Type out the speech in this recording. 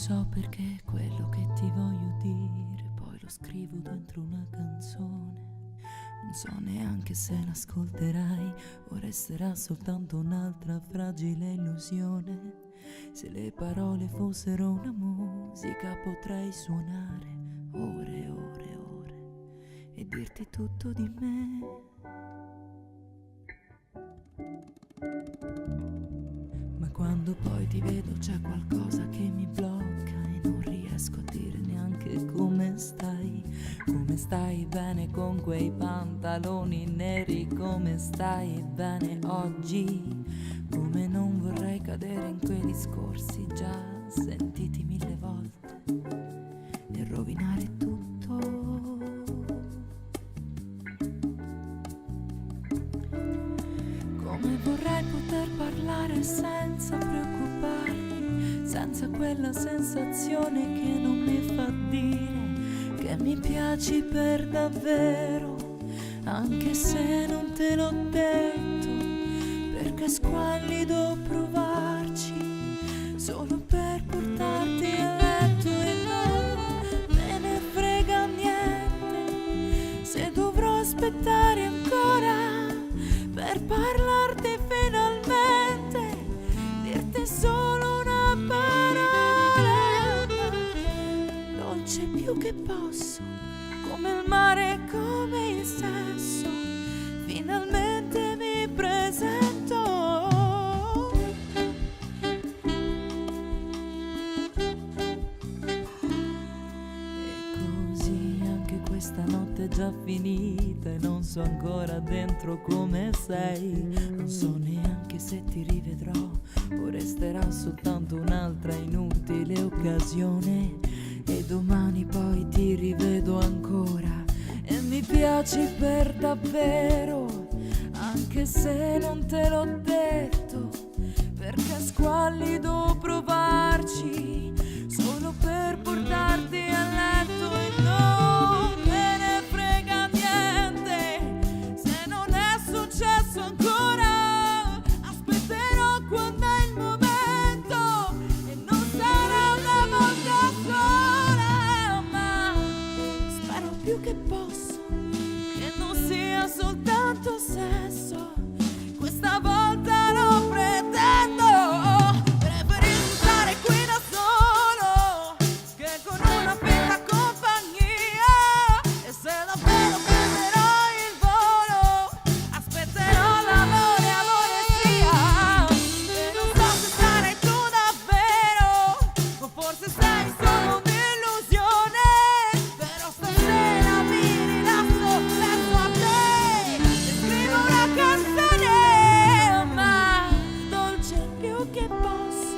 so perché quello che ti voglio dire poi lo scrivo dentro una canzone. Non so neanche se l'ascolterai o resterà soltanto un'altra fragile illusione. Se le parole fossero una musica potrei suonare ore e ore e ore e dirti tutto di me. Ma quando poi ti vedo c'è qualcosa che mi blocca e non riesco a dire neanche come stai. Come stai bene con quei pantaloni neri? Come stai bene oggi? Come non vorrei cadere in quei discorsi già sentiti 1000 volte e rovinare tutto. Come vorrei poter parlare senza preoccuparmi, senza quella sensazione che non mi fa dire che mi piaci per davvero, anche se non te l'ho detto, perché è squallido provarci solo per portarti a letto e non me ne frega niente se dovrò aspettare ancora per parlarti finalmente, dirti solo una parola dolce più che posso, come il mare, come il sesso, finalmente mi presento. E così anche questa notte è già finita e non so ancora dentro come sei. Non so neanche se ti rivedrò o resterà soltanto un'altra inutile occasione. E domani poi ti rivedo ancora e mi piaci per davvero, anche se non te l'ho detto, perché è squallido provarci solo per portarti a letto e non me ne frega niente se non è successo ancora. Aspetterò quando è il momento e non sarà una volta sola, ma spero più che posso che non sia soltanto sesso. Questa volta lo pretendo. Preferisco stare qui da solo che con una bella compagnia. E se davvero prenderò il volo, aspetterò l'amore, amore sia. E non so se sarai tu davvero, o forse sei solo un'illusione. Però stasera mi rilasso verso a te e scrivo una canzone, ma dolce più che posso.